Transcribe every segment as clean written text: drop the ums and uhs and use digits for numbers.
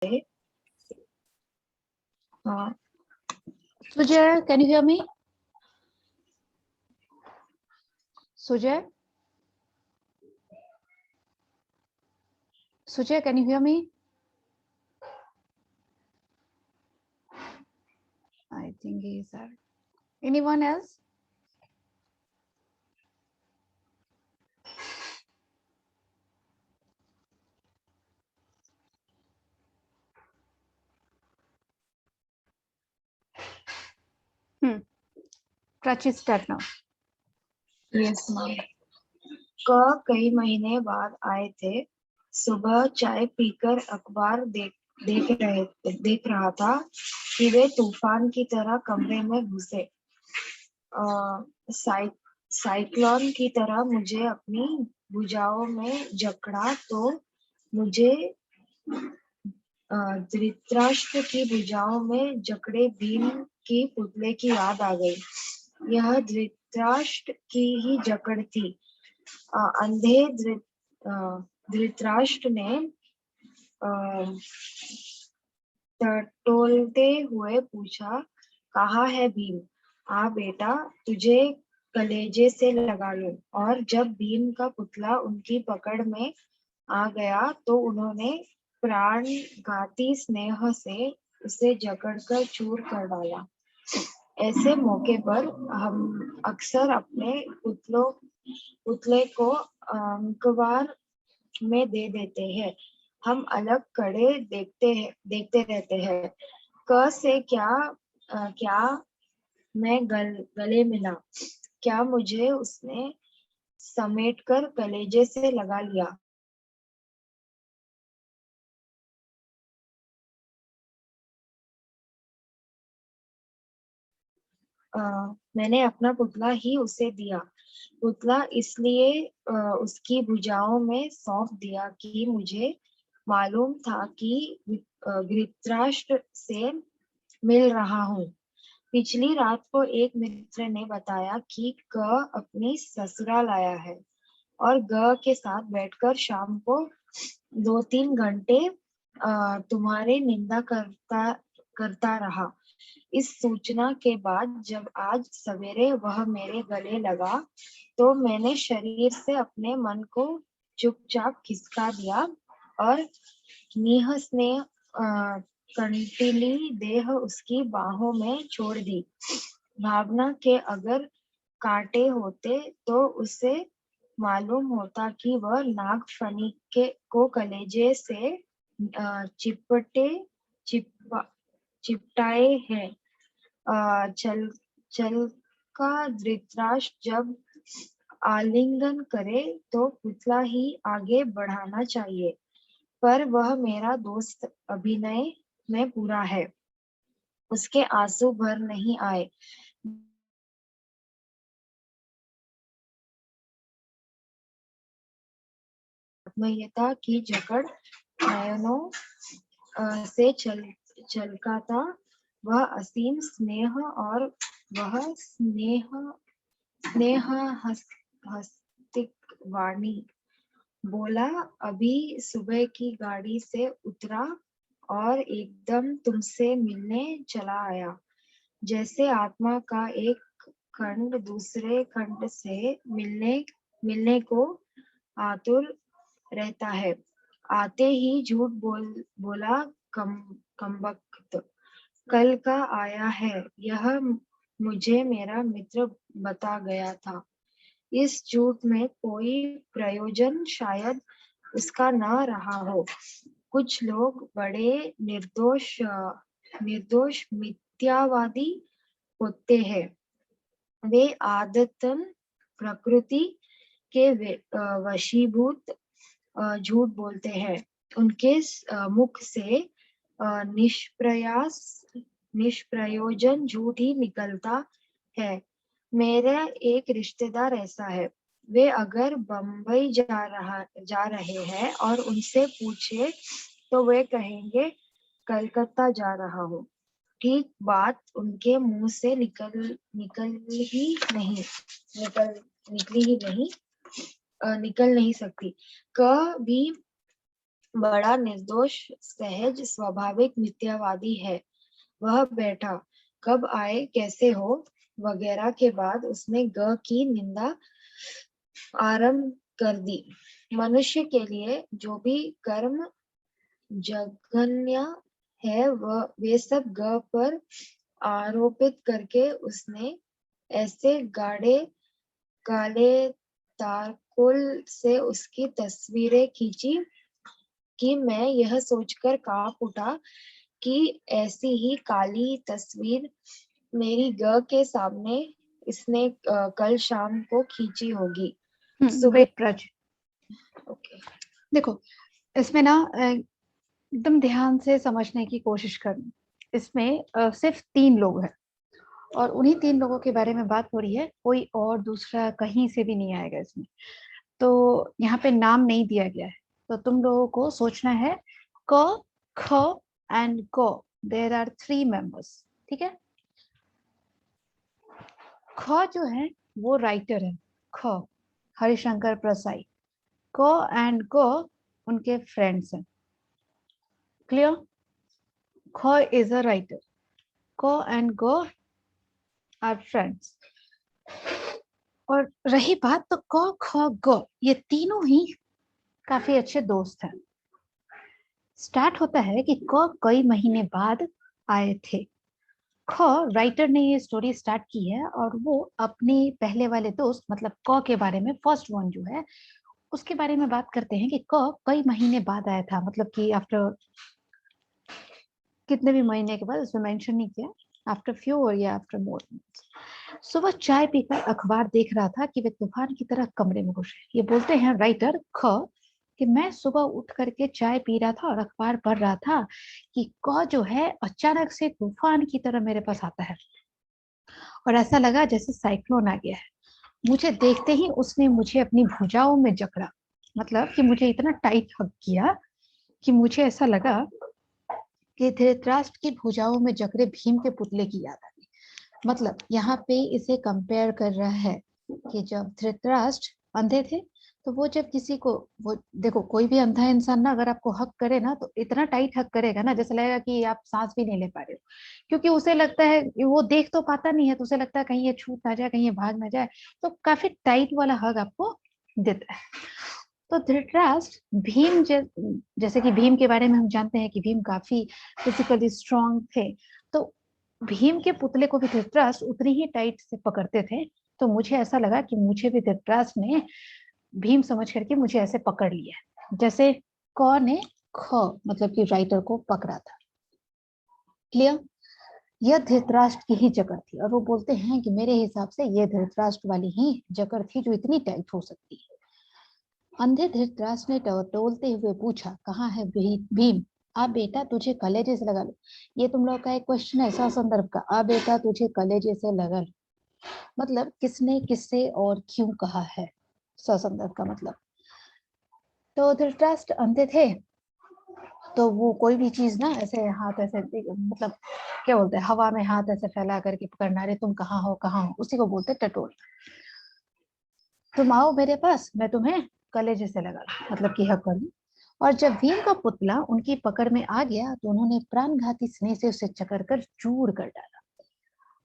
Sujay, can you hear me? Sujay? Sujay, can you hear me? I think he's out. Anyone else? Prachi, start now. Yes ma'am. कई महीने बाद आए थे। सुबह चाय पीकर अखबार देख रहा था कि वे तूफान की तरह कमरे में घुसे। साइक्लोन की तरह मुझे अपनी भुजाओं में जकड़ा तो मुझे धृतराष्ट्र की भुजाओं में जकड़े भीम की पुतले की याद आ गई। यह धृतराष्ट्र की ही जकड़ थी। अंधे धृतराष्ट्र ने टटोलते हुए पूछा, कहाँ है भीम? आ बेटा, तुझे कलेजे से लगा लूं। और जब भीम का पुतला उनकी पकड़ में आ गया तो उन्होंने प्राणघाती स्नेह से उसे जकड़कर चूर कर डाला। ऐसे मौके पर हम अक्सर अपने पुतले को अंकवार में दे देते हैं। हम अलग कड़े देखते रहते हैं। क से क्या मैं गले मिला, क्या मुझे उसने समेटकर कलेजे से लगा लिया। मैंने अपना पुतला ही उसे दिया। पुतला इसलिए उसकी भुजाओं में सौंप दिया कि मुझे मालूम था कि धृतराष्ट्र से मिल रहा हूँ। पिछली रात को एक मित्र ने बताया कि क अपनी ससुराल आया है और ग के साथ बैठकर शाम को 2-3 घंटे तुम्हारे निंदा करता रहा। इस सूचना के बाद जब आज सवेरे वह मेरे गले लगा तो मैंने शरीर से अपने मन को चुपचाप खिसका दिया और निह स्नेह कंटीली देह उसकी बाहों में छोड़ दी। भावना के अगर कांटे होते तो उसे मालूम होता कि वह नागफनी को कलेजे से चिपटाए है। चल का धृतराष्ट्र जब आलिंगन करे तो पुतला ही आगे बढ़ाना चाहिए, पर वह मेरा दोस्त अभिनय में पूरा है। उसके आंसू भर नहीं आए। आत्मीयता की जकड़ नयनों से छलकाता वह असीम स्नेह और वह स्नेह हस्तिक वाणी। बोला, अभी सुबह की गाड़ी से उतरा और एकदम तुमसे मिलने चला आया। जैसे आत्मा का एक खंड दूसरे खंड से मिलने को आतुर रहता है। आते ही झूठ बोला कमबख्त, कल का आया है, यह मुझे मेरा मित्र बता गया था। इस झूठ में कोई प्रयोजन शायद उसका न रहा हो। कुछ लोग बड़े निर्दोष मिथ्यावादी होते हैं। वे आदतन प्रकृति के वशीभूत झूठ बोलते हैं। उनके मुख से निष्प्रयोजन झूठ ही निकलता है। मेरा एक रिश्तेदार ऐसा है। वे अगर बम्बई जा रहे हैं और उनसे पूछे तो वे कहेंगे कलकत्ता जा रहा हूँ। ठीक बात उनके मुंह से निकल नहीं सकती। कभी बड़ा निर्दोष, सहज, स्वाभाविक मिथ्यावादी है। वह बैठा, कब आए, कैसे हो, वगैरह के बाद उसने ग की निंदा आरंभ कर दी। मनुष्य के लिए जो भी कर्म जघन्य है वह वे सब ग पर आरोपित करके उसने ऐसे गाढ़े काले तारकोल से उसकी तस्वीरें खींची कि मैं यह सोचकर कांप उठा कि ऐसी ही काली तस्वीर मेरी ग के सामने इसने कल शाम को खींची होगी। सुबह वेट प्रज, ओके देखो इसमें ना एकदम ध्यान से समझने की कोशिश करनी। इसमें सिर्फ 3 लोग हैं और उन्हीं 3 लोगों के बारे में बात हो रही है, कोई और दूसरा कहीं से भी नहीं आएगा इसमें। तो यहाँ पे नाम नहीं दिया गया है, तो तुम लोगों को सोचना है क, ख एंड ग, देयर आर 3 मेंबर्स, ठीक है। ख जो है वो राइटर है, ख हरिशंकर प्रसाई। क एंड ग उनके फ्रेंड्स हैं, क्लियर। ख इज अ राइटर, क एंड ग आर फ्रेंड्स। और रही बात तो क ख ग, ये तीनों ही काफी अच्छे दोस्त हैं। स्टार्ट होता है कि क कई महीने बाद आए थे। ख राइटर ने ये स्टोरी स्टार्ट की है और वो अपने पहले वाले दोस्त मतलब क के बारे में, फर्स्ट वन जो है उसके बारे में बात करते हैं कि क कई महीने बाद आया था, मतलब कि आफ्टर कितने भी महीने के बाद, उसमें मेंशन नहीं किया, आफ्टर फ्यू और या आफ्टर मोर। सुबह चाय पीकर अखबार देख रहा था कि वे तूफान की तरह कमरे में घुसे। ये बोलते हैं राइटर ख कि मैं सुबह उठ करके चाय पी रहा था और अखबार पढ़ रहा था कि क जो है अचानक से तूफान की तरह मेरे पास आता है और ऐसा लगा जैसे साइक्लोन आ गया है। मुझे देखते ही उसने मुझे अपनी भुजाओं में जकड़ा, मतलब कि मुझे इतना टाइट हग किया कि मुझे ऐसा लगा कि धृतराष्ट्र की भुजाओं में जकड़े भीम के पुतले की याद आ गई। मतलब यहाँ पे इसे कंपेयर कर रहा है कि जब धृतराष्ट्र अंधे थे तो वो जब किसी को, वो देखो कोई भी अंधा इंसान ना अगर आपको हक करे ना तो इतना टाइट हक करेगा ना जैसे लगेगा कि आप सांस भी नहीं ले पा रहे हो, क्योंकि उसे लगता है वो देख तो पाता नहीं है, तो उसे लगता है कहीं ये छूट ना जाए, कहीं ये भाग ना जाए, तो काफी टाइट वाला हक आपको देता है। तो धृतराष्ट्र भीम जैसे कि भीम के बारे में हम जानते हैं कि भीम काफी फिजिकली स्ट्रांग थे, तो भीम के पुतले को भी धृतराष्ट्र उतनी ही टाइट से पकड़ते थे। तो मुझे ऐसा लगा कि मुझे भी धृतराष्ट्र ने भीम समझ करके मुझे ऐसे पकड़ लिया जैसे क ने ख मतलब कि राइटर को पकड़ा था। क्लियर। यह धृतराष्ट्र की ही जकड़ थी और वो बोलते हैं कि मेरे हिसाब से ये धृतराष्ट्र वाली ही जकड़ थी जो इतनी टाइट हो सकती है। अंधे धृतराष्ट्र ने टोलते हुए पूछा, कहाँ है भीम? आ बेटा तुझे कलेजे से लगा लो। ये तुम लोग का एक क्वेश्चन है संदर्भ का, आ बेटा तुझे कलेजे से लगा लो, मतलब किसने किससे और क्यों कहा है, संदर्भ का मतलब। तो धृतराष्ट्र अंधे थे तो वो कोई भी चीज ना ऐसे हाथ ऐसे मतलब क्या बोलते हैं, हवा में हाथ ऐसे फैला करके पकड़ना, रे तुम कहाँ हो कहाँ हो, उसी को बोलते टटोल। तुम आओ मेरे पास, मैं तुम्हें कलेजे से लगा लूं, मतलब कि हक कर लूं। और जब भीम का पुतला उनकी पकड़ में आ गया तो उन्होंने प्राणघाती स्नेह से उसे चकर कर चूर कर डाला।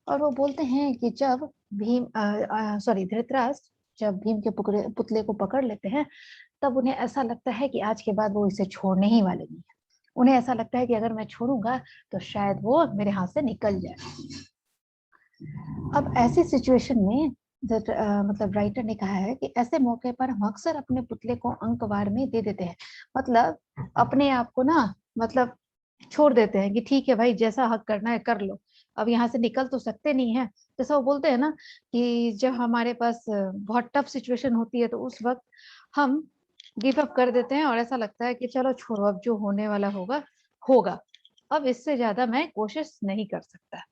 और वो बोलते हैं कि जब भीम सॉरी धृतराष्ट्र जब भीम के पुतले को पकड़ लेते हैं तब उन्हें ऐसा लगता है कि आज के बाद वो इसे छोड़ने ही वाले नहीं है। उन्हें ऐसा लगता है कि अगर मैं छोड़ूंगा तो शायद वो मेरे हाथ से निकल जाए। अब ऐसी सिचुएशन में मतलब राइटर ने कहा है कि ऐसे मौके पर हम अक्सर अपने पुतले को अंकवार में दे देते हैं, मतलब अपने आप को ना मतलब छोड़ देते हैं कि ठीक है भाई जैसा हक करना है कर लो, अब यहाँ से निकल तो सकते नहीं है। जैसा वो बोलते हैं ना कि जब हमारे पास बहुत टफ सिचुएशन होती है तो उस वक्त हम गिव अप कर देते हैं और ऐसा लगता है कि चलो छोड़ो अब जो होने वाला होगा होगा, अब इससे ज्यादा मैं कोशिश नहीं कर सकता।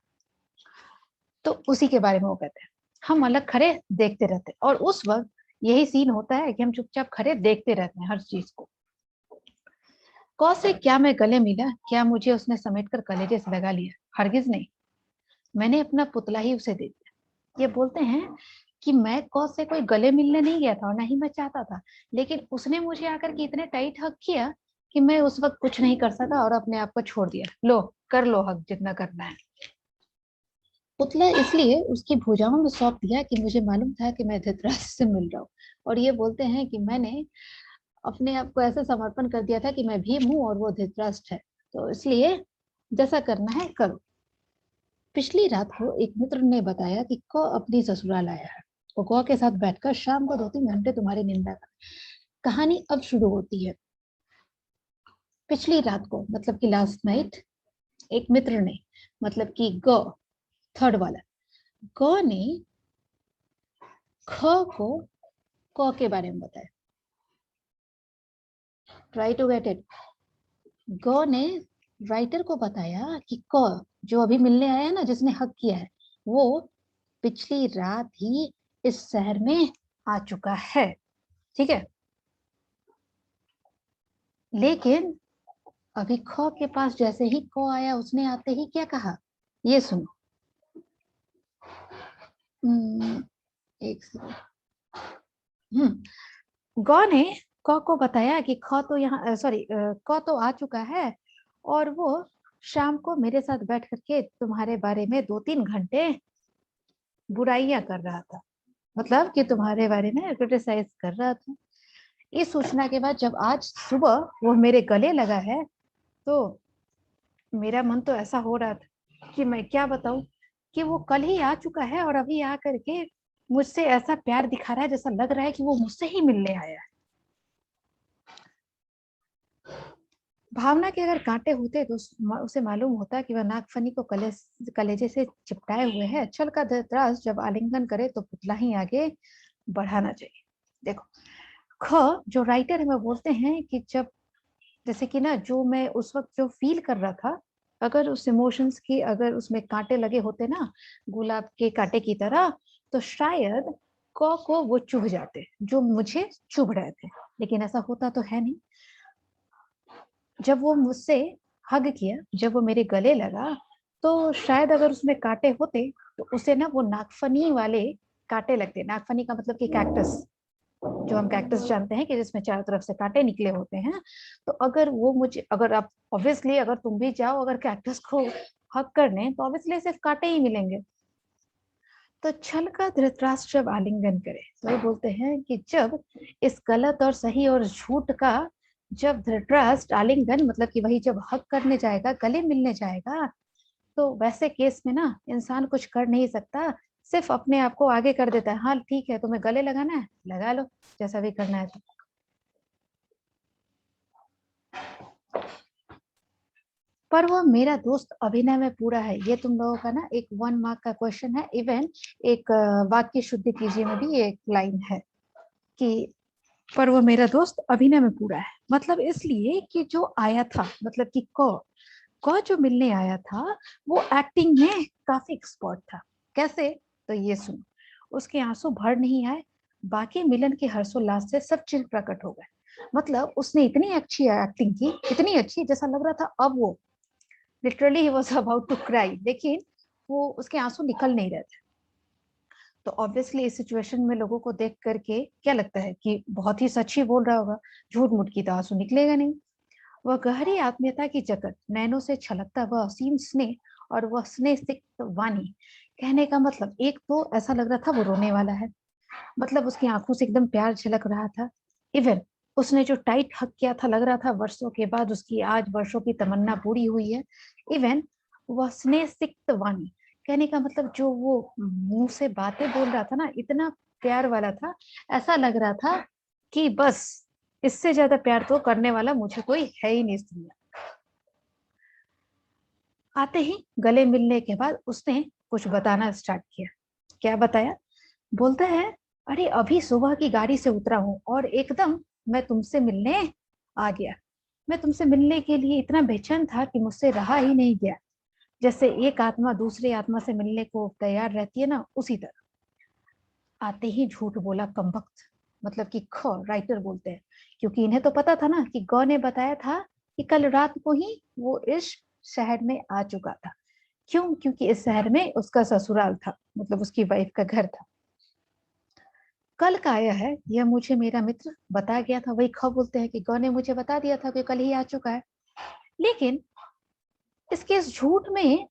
तो उसी के बारे में वो कहते हैं हम अलग खड़े देखते रहते हैं, और उस वक्त यही सीन होता है कि हम चुपचाप खड़े देखते रहते हैं हर चीज को। कौ से क्या मैं गले मिला, क्या मुझे उसने समेटकर कलेजे से लगा लिया? हरगिज नहीं, मैंने अपना पुतला ही उसे दे दिया। ये बोलते हैं कि मैं कौ से कोई गले मिलने नहीं गया था और ना ही मैं चाहता था, लेकिन उसने मुझे आकर के इतने टाइट हक किया कि मैं उस वक्त कुछ नहीं कर सका और अपने आप को छोड़ दिया, लो कर लो हक जितना करना है। पुतला इसलिए उसकी भुजाओं में सौंप दिया कि मुझे मालूम था कि मैं धृतराष्ट्र से मिल रहा हूँ। और ये बोलते हैं कि मैंने अपने आप को ऐसे समर्पण कर दिया था कि मैं भीम हूँ और वो धृतराष्ट्र है, तो इसलिए जैसा करना है करो। पिछली रात को एक मित्र ने बताया कि कौ अपनी ससुराल आया है। वो कौ के साथ बैठकर शाम को 2-3 घंटे तुम्हारी निंदा कर। कहानी अब शुरू होती है। पिछली रात को मतलब कि लास्ट नाइट एक मित्र ने, मतलब कि गौ, थर्ड वाला गौ ने ख को क के बारे में बताया। Try to get it. गौ ने राइटर को बताया कि क जो अभी मिलने आया है ना, जिसने हक किया है, वो पिछली रात ही इस शहर में आ चुका है। ठीक है, लेकिन अभी ख के पास जैसे ही क आया, उसने आते ही क्या कहा, ये सुनो। एक सेकंड। गौ ने क को बताया कि ख तो यहाँ, सॉरी, क तो आ चुका है और वो शाम को मेरे साथ बैठ करके तुम्हारे बारे में 2-3 घंटे बुराइयां कर रहा था, मतलब कि तुम्हारे बारे में क्रिटिसाइज कर रहा था। इस सूचना के बाद जब आज सुबह वो मेरे गले लगा है, तो मेरा मन तो ऐसा हो रहा था कि मैं क्या बताऊं, कि वो कल ही आ चुका है और अभी आ करके मुझसे ऐसा प्यार दिखा रहा है जैसा लग रहा है कि वो मुझसे ही मिलने आया है। भावना के अगर कांटे होते तो उसे मालूम होता कि वह नागफनी को कलेजे से चिपटाए हुए है। छल का धृतराष्ट्र जब आलिंगन करे तो पुतला ही आगे बढ़ाना चाहिए। देखो, ख जो राइटर है वो बोलते हैं कि जब, जैसे कि ना, जो मैं उस वक्त जो फील कर रहा था, अगर उस इमोशंस की, अगर उसमें कांटे लगे होते ना, गुलाब के कांटे की तरह, तो शायद क को वो चुभ जाते जो मुझे चुभ रहे थे। लेकिन ऐसा होता तो है नहीं। जब वो मुझसे हग किया, जब वो मेरे गले लगा, तो शायद अगर उसमें कांटे होते तो उसे ना वो नागफनी वाले कांटे लगते। नागफनी का मतलब कि कैक्टस, जो हम कैक्टस जानते हैं कि जिसमें चारों तरफ से कांटे निकले होते हैं। तो अगर वो मुझे, अगर आप ऑब्वियसली अगर तुम भी जाओ अगर कैक्टस को हक करने, तो ऑब्वियसली सिर्फ कांटे ही मिलेंगे। तो छल का धृतराष्ट्र जब आलिंगन करे, तो ये बोलते हैं कि जब इस गलत और सही और झूठ का, जब धृतराष्ट्र आलिंगन मतलब कि वही जब हक करने जाएगा, गले मिलने जाएगा, तो वैसे केस में ना इंसान कुछ कर नहीं सकता, सिर्फ अपने आप को आगे कर देता है। हाँ ठीक है, तुम्हें गले लगाना है लगा लो, जैसा भी करना है तो। पर वह मेरा दोस्त अभिनय में पूरा है। ये तुम लोगों का ना एक 1 मार्क का क्वेश्चन है। इवन एक वाक्य शुद्ध कीजिए में भी एक लाइन है कि पर वो मेरा दोस्त अभिनय में पूरा है। मतलब इसलिए कि जो आया था, मतलब कि क जो मिलने आया था, वो एक्टिंग में काफी एक्सपर्ट था। कैसे, तो ये सुनो। उसके आंसू भर नहीं आए, बाकी मिलन के हर्षोल्लास से सब चीज प्रकट हो गए। मतलब उसने इतनी अच्छी एक्टिंग की, इतनी अच्छी, जैसा लग रहा था अब वो लिटरली ही वाज अबाउट टू क्राई, लेकिन वो उसके आंसू निकल नहीं रहे थे। तो ऑब्वियसली इस सिचुएशन में लोगों को देख करके क्या लगता है कि बहुत ही सच ही बोल रहा होगा, झूठ मूठ की तो आंसू निकलेगा नहीं। वह गहरी आत्मीयता की जगत, नैनों से छलकता वह असीम स्नेह और वह स्नेह सिक्त वाणी। कहने का मतलब, एक तो ऐसा लग रहा था वो रोने वाला है, मतलब उसकी आंखों से एकदम प्यार झलक रहा था। इवन उसने जो टाइट हक किया था, लग रहा था वर्षों के बाद उसकी आज वर्षों की तमन्ना पूरी हुई है। इवन वह स्नेह सिक्त वाणी, कहने का मतलब जो वो मुंह से बातें बोल रहा था ना, इतना प्यार वाला था, ऐसा लग रहा था कि बस इससे ज्यादा प्यार तो करने वाला मुझे कोई है ही नहीं इस दुनिया। आते ही गले मिलने के बाद उसने कुछ बताना स्टार्ट किया। क्या बताया, बोलता है, अरे अभी सुबह की गाड़ी से उतरा हूँ और एकदम मैं तुमसे मिलने आ गया। मैं तुमसे मिलने के लिए इतना बेचैन था कि मुझसे रहा ही नहीं गया। जैसे एक आत्मा दूसरी आत्मा से मिलने को तैयार रहती है ना, उसी तरह। आते ही झूठ बोला कमबख्त, मतलब कि ख राइटर बोलते हैं, क्योंकि इन्हें तो पता था ना कि गौ ने बताया था कि कल रात को ही वो इस शहर में आ चुका था। क्यों, क्योंकि इस शहर में उसका ससुराल था, मतलब उसकी वाइफ का घर था। कल का आया है, यह मुझे मेरा मित्र बता गया था। वही ख बोलते हैं कि ग ने मुझे बता दिया था कि कल ही आ चुका है। लेकिन इसके इस झूठ में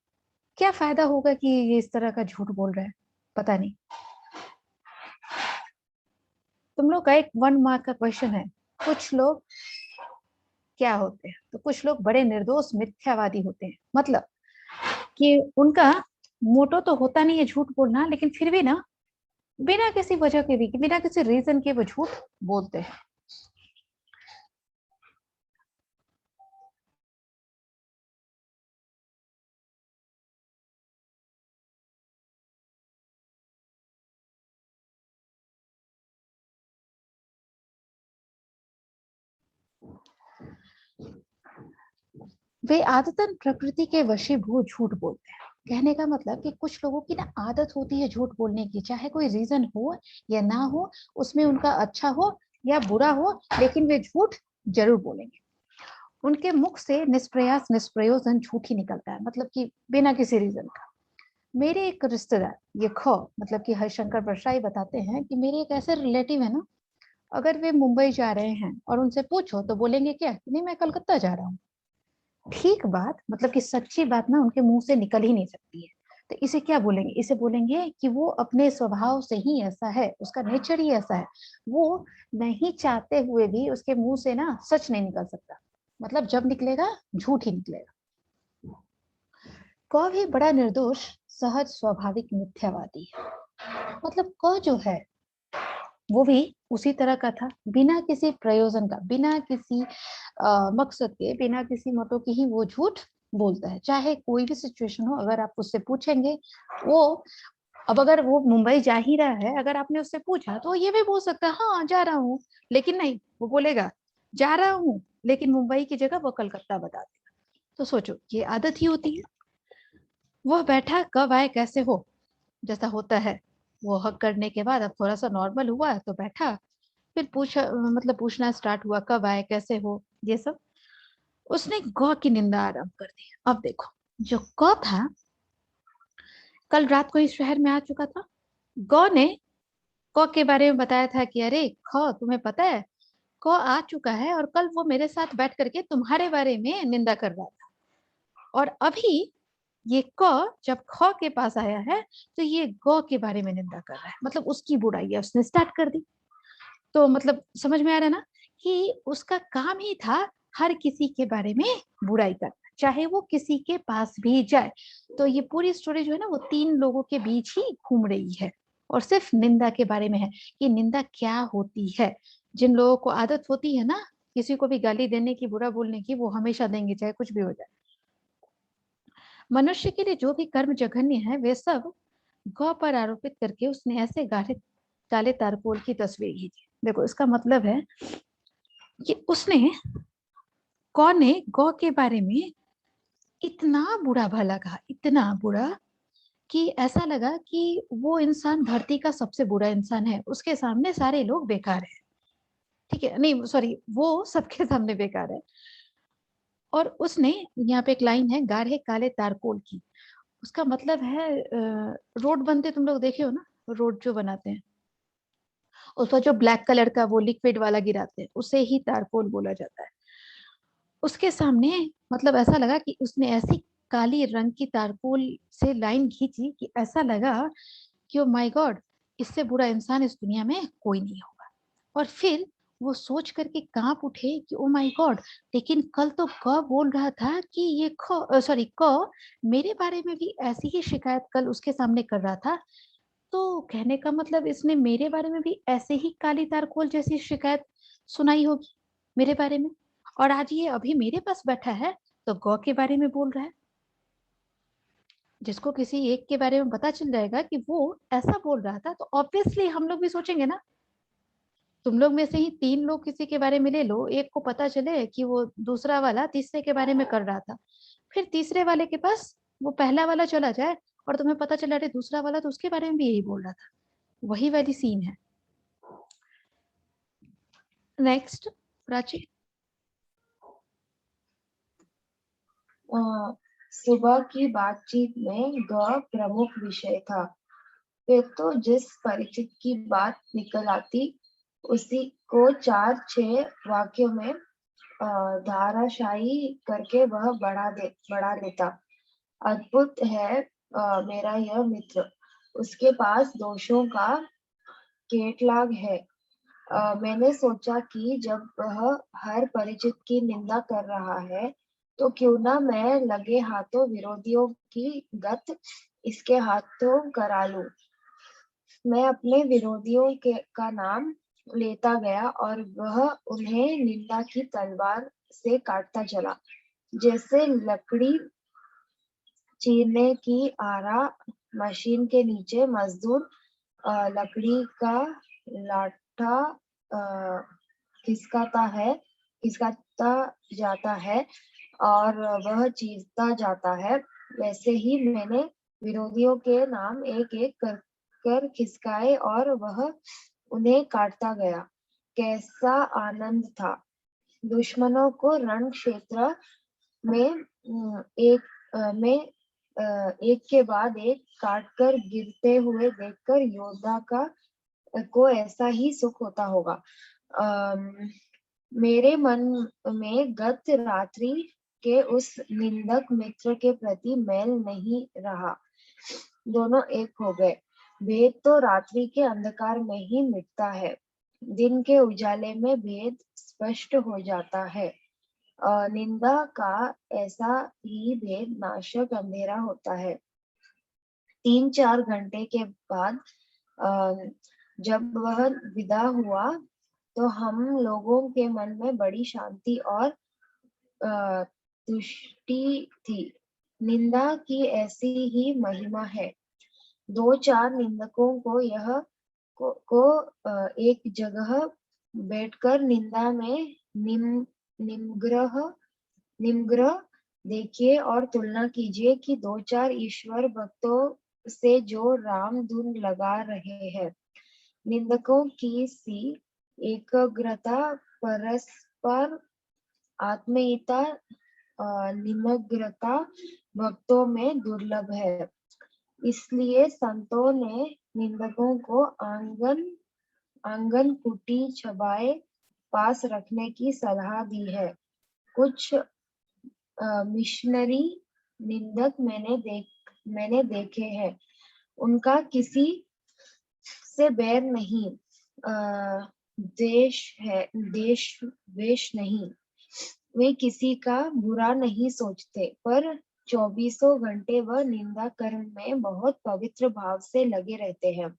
क्या फायदा होगा कि ये इस तरह का झूठ बोल रहा है, पता नहीं। तुम लोग का एक 1 मार्क का क्वेश्चन है। कुछ लोग क्या होते हैं, तो कुछ लोग बड़े निर्दोष मिथ्यावादी होते हैं। मतलब कि उनका मोटो तो होता नहीं है झूठ बोलना, लेकिन फिर भी ना बिना किसी वजह के भी, बिना किसी रीजन के वो झूठ बोलते हैं। वे आदतन प्रकृति के वशीभूत झूठ बोलते हैं। कहने का मतलब कि कुछ लोगों की ना आदत होती है झूठ बोलने की, चाहे कोई रीजन हो या ना हो, उसमें उनका अच्छा हो या बुरा हो, लेकिन वे झूठ जरूर बोलेंगे। उनके मुख से निष्प्रयास निष्प्रयोजन झूठ ही निकलता है, मतलब कि बिना किसी रीजन का। मेरे एक रिश्तेदार, ये ख मतलब कि हरिशंकर बरसाई बताते हैं कि मेरे एक ऐसे रिलेटिव है ना, अगर वे मुंबई जा रहे हैं और उनसे पूछो तो बोलेंगे क्या, नहीं मैं कलकत्ता जा रहा हूँ। ठीक बात, मतलब कि सच्ची बात ना उनके मुंह से निकल ही नहीं सकती है। तो इसे क्या बोलेंगे, इसे बोलेंगे कि वो अपने स्वभाव से ही ऐसा है, उसका नेचर ही ऐसा है। वो नहीं चाहते हुए भी उसके मुंह से ना सच नहीं निकल सकता, मतलब जब निकलेगा झूठ ही निकलेगा। क भी बड़ा निर्दोष सहज स्वाभाविक मिथ्यावादी है। मतलब क जो है वो भी उसी तरह का था, बिना किसी प्रयोजन का, बिना किसी मकसद के, बिना किसी मोटो की ही वो झूठ बोलता है। चाहे कोई भी सिचुएशन हो, अगर आप उससे पूछेंगे वो, अब अगर वो मुंबई जा ही रहा है, अगर आपने उससे पूछा तो ये भी बोल सकता है हाँ जा रहा हूँ, लेकिन नहीं, वो बोलेगा जा रहा हूँ, लेकिन मुंबई की जगह वो कलकत्ता बता देगा। तो सोचो, ये आदत ही होती है। वह बैठा कब आए कैसे हो, जैसा होता है। वो हक करने के बाद अब थोड़ा सा नॉर्मल हुआ तो बैठा, फिर मतलब पूछना स्टार्ट हुआ कब आए कैसे हो, ये सब। उसने गौ की निंदा आरंभ कर दी। अब देखो, जो क था कल रात को इस शहर में आ चुका था। गौ ने क के बारे में बताया था कि अरे ख, तुम्हें पता है क आ चुका है और कल वो मेरे साथ बैठ करके तुम्हारे बारे में निंदा कर रहा था। और अभी ये क जब ख के पास आया है तो ये गौ के बारे में निंदा कर रहा है, मतलब उसकी बुराई है उसने स्टार्ट कर दी। तो मतलब समझ में आ रहा है ना कि उसका काम ही था हर किसी के बारे में बुराई करना, चाहे वो किसी के पास भी जाए। तो ये पूरी स्टोरी जो है ना वो 3 लोगों के बीच ही घूम रही है, और सिर्फ निंदा के बारे में है कि निंदा क्या होती है। जिन लोगों को आदत होती है ना किसी को भी गाली देने की, बुरा बोलने की, वो हमेशा देंगे चाहे कुछ भी हो जाए। मनुष्य के लिए जो भी कर्म जघन्य है वे सब गौ पर आरोपित करके उसने ऐसे गाढ़े काले तारकोल की तस्वीर खींची। देखो इसका मतलब है कि उसने, कौन ने गौ के बारे में इतना बुरा भला कहा, इतना बुरा कि ऐसा लगा कि वो इंसान धरती का सबसे बुरा इंसान है, उसके सामने सारे लोग बेकार है। ठीक है, नहीं सॉरी, वो सबके सामने बेकार है। और उसने, यहाँ पे एक लाइन है गाढ़े काले तारकोल की, उसका मतलब है रोड बनते तुम लोग देखे हो ना, रोड जो बनाते हैं उस पर जो ब्लैक कलर का वो लिक्विड वाला गिराते हैं उसे ही तारकोल बोला जाता है। उसके सामने मतलब ऐसा लगा कि उसने ऐसी काली रंग की तारकोल से लाइन खींची कि ऐसा लगा कि ओ माय गॉड, इससे बुरा इंसान इस दुनिया में कोई नहीं होगा। और फिर वो सोच करके कांप उठे कि ओ माय गॉड, लेकिन कल तो क बोल रहा था कि ये क मेरे बारे में भी ऐसी ही शिकायत कल उसके सामने कर रहा था। तो कहने का मतलब इसने मेरे बारे में भी ऐसे ही काली तारकोल जैसी शिकायत सुनाई होगी मेरे बारे में, और आज ये अभी मेरे पास बैठा है तो गौ के बारे में बोल रहा है। जिसको किसी एक के बारे में पता चल जाएगा कि वो ऐसा बोल रहा था तो ऑब्वियसली हम लोग भी सोचेंगे ना। तुम लोग में से ही 3 लोग किसी के बारे में ले लो, एक को पता चले कि वो दूसरा वाला तीसरे के बारे में कर रहा था, फिर तीसरे वाले के पास वो पहला वाला चला जाए और तुम्हें पता चला अरे दूसरा वाला तो उसके बारे में भी यही बोल रहा था। वही वाली सीन है। नेक्स्ट, प्राची। सुबह की बातचीत में ग प्रमुख विषय था। फिर तो जिस परिचित की बात निकल आती उसी को 4-6 वाक्यों में धाराशायी करके वह बढ़ा देता। अद्भुत है मेरा यह मित्र, उसके पास दोषों का केटलॉग है। मैंने सोचा कि जब वह हर परिचित की निंदा कर रहा है, तो क्यों ना मैं लगे हाथों विरोधियों की गत इसके हाथों करा लूं। मैं अपने विरोधियों का नाम लेता गया और वह उन्हें निंदा की तलवार से काटता चला, जैसे लकड़ी चीरने की आरा मशीन के नीचे मजदूर लकड़ी का लाठा खिसकाता जाता है और वह चीरता जाता है। वैसे ही मैंने विरोधियों के नाम एक एक कर खिसकाए और वह उन्हें काटता गया। कैसा आनंद था! दुश्मनों को रण क्षेत्र में एक के बाद एक काटकर गिरते हुए देखकर योद्धा को ऐसा ही सुख होता होगा। मेरे मन में गत रात्रि के उस निंदक मित्र के प्रति मैल नहीं रहा। दोनों एक हो गए। भेद तो रात्रि के अंधकार में ही मिटता है, दिन के उजाले में भेद स्पष्ट हो जाता है। निंदा का ऐसा ही भेद नाशक अंधेरा होता है। 3-4 घंटे के बाद जब वह विदा हुआ, तो हम लोगों के मन में बड़ी शांति और तुष्टि थी। निंदा की ऐसी ही महिमा है। 2-4 निंदकों को एक जगह बैठकर निंदा में निम्ग्रह देखिए और तुलना कीजिए कि 2-4 ईश्वर भक्तों से जो राम धुन लगा रहे हैं। निंदकों की सी एकाग्रता, परस्पर आत्मीयता, निमग्रता भक्तों में दुर्लभ है। इसलिए संतों ने निंदकों को आंगन कुटी छबाए पास रखने की सलाह दी है। कुछ मिशनरी निंदक मैंने देखे हैं। उनका किसी से बैर नहीं, द्वेष नहीं। वे किसी का बुरा नहीं सोचते, पर 24 घंटे वह निंदा कर्म में बहुत पवित्र भाव से लगे रहते हैं।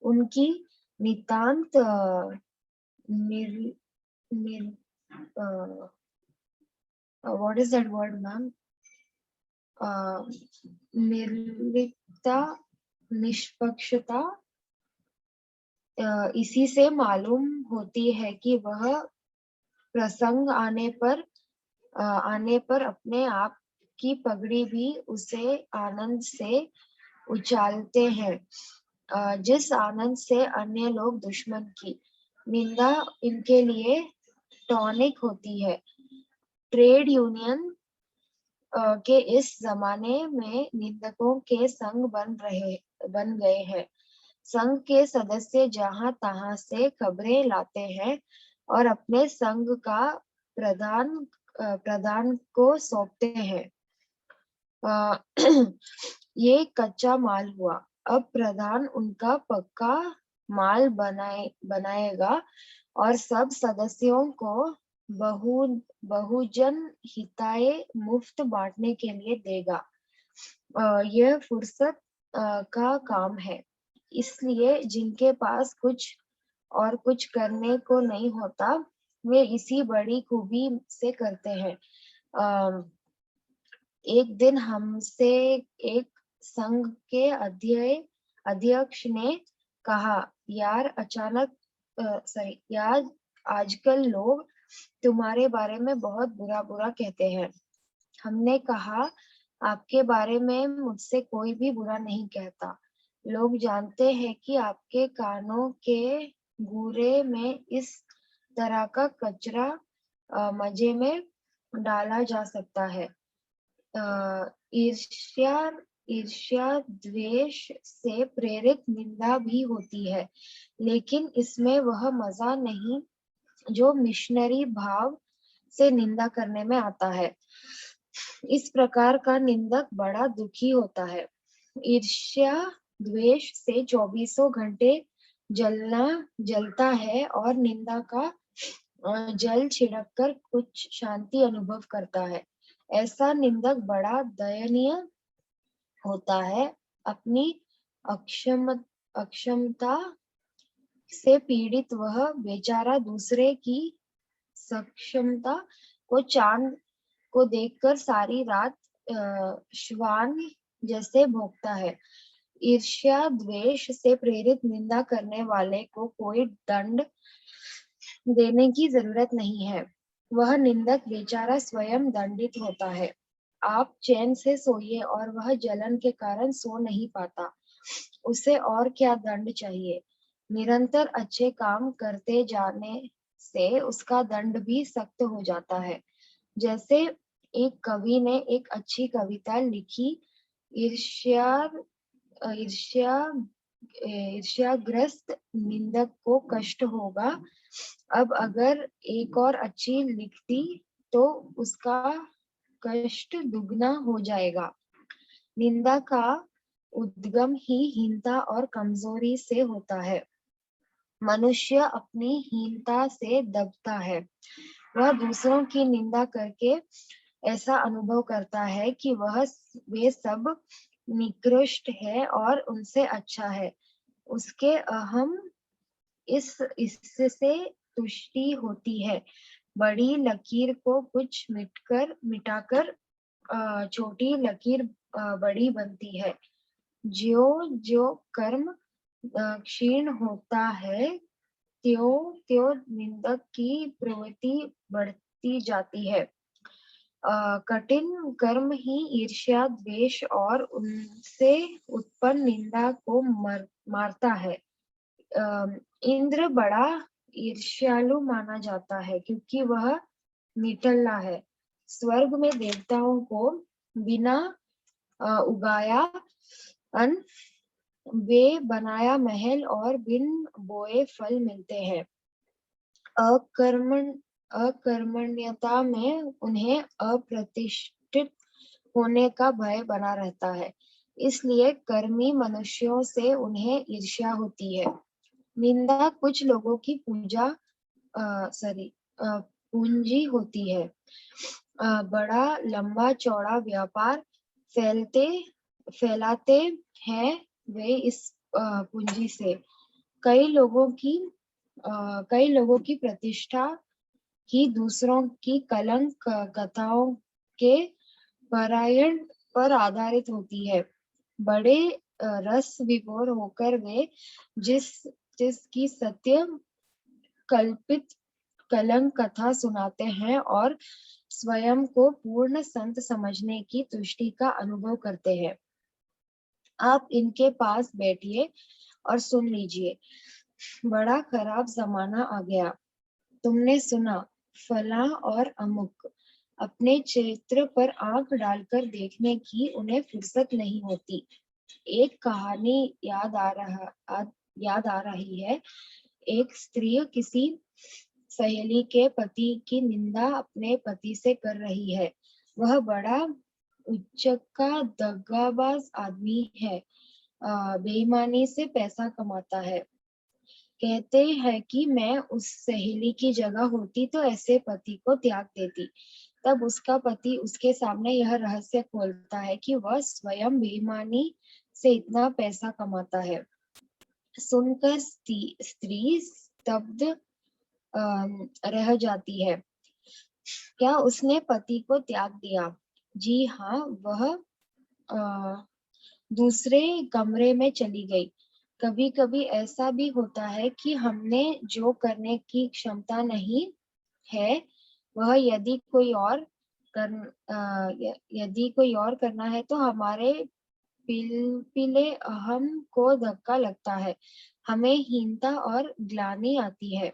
उनकी नितांत what is that word, ma'am? निर्लिप्तता, निष्पक्षता इसी से मालूम होती है कि वह प्रसंग आने पर अपने आप की पगड़ी भी उसे आनंद से उछालते हैं, जिस आनंद से अन्य लोग दुश्मन की निंदा इनके लिए टॉनिक होती है। ट्रेड यूनियन के इस जमाने में निंदकों के संघ बन गए हैं। संघ के सदस्य जहां तहां से खबरें लाते हैं और अपने संघ का प्रधान को सौंपते हैं। ये कच्चा माल हुआ। अब प्रधान उनका पक्का माल बनाएगा और सब सदस्यों को बहुजन हिताय मुफ्त बांटने के लिए देगा। यह फुर्सत का काम है। इसलिए जिनके पास कुछ करने को नहीं होता, वे इसी बड़ी खूबी से करते हैं। एक दिन हमसे एक संघ के अध्यक्ष ने कहा, यार आजकल लोग तुम्हारे बारे में बहुत बुरा कहते हैं। हमने कहा, आपके बारे में मुझसे कोई भी बुरा नहीं कहता। लोग जानते हैं कि आपके कानों के गूरे में इस तरह का कचरा मजे में डाला जा सकता है। ईर्ष्या ईर्ष्या द्वेष से प्रेरित निंदा भी होती है, लेकिन इसमें वह मजा नहीं जो मिशनरी भाव से निंदा करने में आता है। इस प्रकार का निंदक बड़ा दुखी होता है। ईर्ष्या द्वेष से चौबीसों घंटे जलता है और निंदा का जल छिड़क कर कुछ शांति अनुभव करता है। ऐसा निंदक बड़ा दयनीय होता है। अपनी अक्षमता से पीड़ित वह बेचारा दूसरे की सक्षमता को चांद को देखकर सारी रात श्वान जैसे भोगता है। ईर्ष्या द्वेष से प्रेरित निंदा करने वाले को कोई दंड देने की जरूरत नहीं है। वह निंदक बेचारा स्वयं दंडित होता है। आप चैन से सोइए और वह जलन के कारण सो नहीं पाता। उसे और क्या दंड चाहिए? निरंतर अच्छे काम करते जाने से उसका दंड भी सख्त हो जाता है। जैसे एक कवि ने एक अच्छी कविता लिखी, ईर्ष्या ईर्ष्या ईर्ष्याग्रस्त निंदक को कष्ट होगा। अब अगर एक और अच्छी लिखती तो उसका कष्ट दुगना हो जाएगा। निंदा का उद्गम ही हीनता और कमजोरी से होता है। मनुष्य अपनी हीनता से दबता है। वह दूसरों की निंदा करके ऐसा अनुभव करता है कि वे सब निकृष्ट है और उनसे अच्छा है। उसके अहम इससे तुष्टि होती है। बड़ी लकीर को कुछ मिटाकर छोटी लकीर बड़ी बनती है। ज्यो ज्यो कर्म क्षीण होता है, त्यों त्यों निंदक की प्रवृत्ति बढ़ती जाती है। कठिन कर्म ही ईर्ष्या द्वेष और उनसे उत्पन्न निंदा को मारता है। इंद्र बड़ा ईर्ष्यालु माना जाता है क्योंकि वह निठल्ला है। स्वर्ग में देवताओं को बिना उगाया अन्न, वे बनाया महल और बिन बोए फल मिलते हैं। अकर्मण्यता में उन्हें अप्रतिष्ठित होने का भय बना रहता है। इसलिए कर्मी मनुष्यों से उन्हें ईर्ष्या होती है। निंदा कुछ लोगों की पूंजी होती है। बड़ा लंबा चौड़ा व्यापार फैलाते हैं वे इस पूंजी से। कई लोगों की प्रतिष्ठा ही दूसरों की कलंक कथाओं के पारायण पर आधारित होती है। बड़े रस विभोर होकर वे जिसकी सत्य कल्पित कलंक कथा सुनाते हैं और स्वयं को पूर्ण संत समझने की तुष्टि का अनुभव करते हैं। आप इनके पास बैठिए और सुन लीजिए। बड़ा खराब जमाना आ गया। तुमने सुना, फला और अमुक अपने चरित्र पर आंख डालकर देखने की उन्हें फुर्सत नहीं होती। एक कहानी याद आ रही है। एक स्त्री किसी सहेली के पति की निंदा अपने पति से कर रही है। वह बड़ा उच्चका दगाबाज आदमी है, बेईमानी से पैसा कमाता है। कहते हैं कि मैं उस सहेली की जगह होती तो ऐसे पति को त्याग देती। तब उसका पति उसके सामने यह रहस्य खोलता है कि वह स्वयं बेईमानी से इतना पैसा कमाता है। सुनकर स्त्री स्तब्ध रह जाती है। क्या उसने पति को त्याग दिया? जी हाँ, वह दूसरे कमरे में चली गई। कभी कभी ऐसा भी होता है कि हमने जो करने की क्षमता नहीं है, वह यदि कोई और करना है तो हमारे पिलपिले अहम को धक्का लगता है। हमें हीनता और ग्लानि आती है।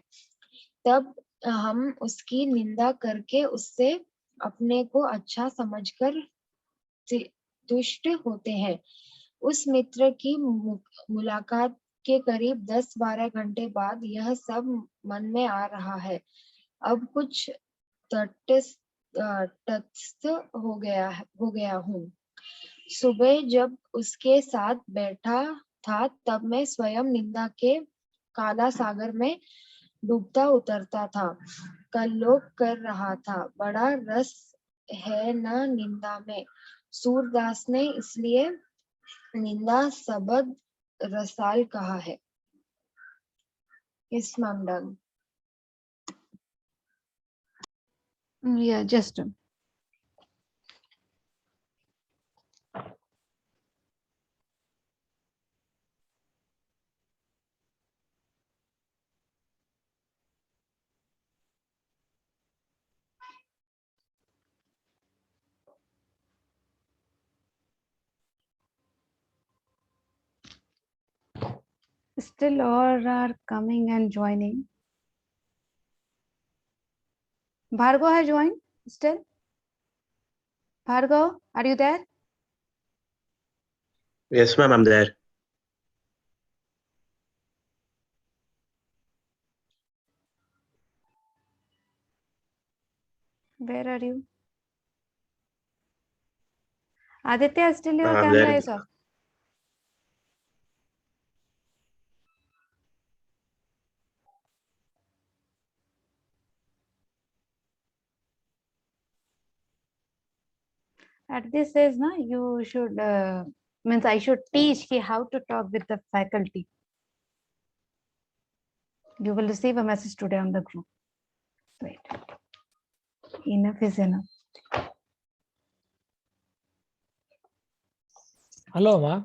तब हम उसकी निंदा करके उससे अपने को अच्छा समझकर संतुष्ट होते हैं। उस मित्र की मुलाकात के करीब 10-12 घंटे बाद यह सब मन में आ रहा है। अब कुछ तटस्थ हो गया हूँ। सुबह जब उसके साथ बैठा था तब मैं स्वयं निंदा के काला सागर में डूबता उतरता था। कल्लोल कर रहा था। बड़ा रस है न निंदा में। सूरदास ने इसलिए निंदा शब्द रसाल कहा है। Yes, ma'am, done. Yeah, just still all are coming and joining. Bhargav has joined still. Bhargav, are you there? Yes, ma'am, I'm there. Where are you? Aditya, still your I'm camera there. is off. At this stage, na, you should means I should teach ki how to talk with the faculty. You will receive a message today on the group. Wait. Enough is enough. Hello, ma.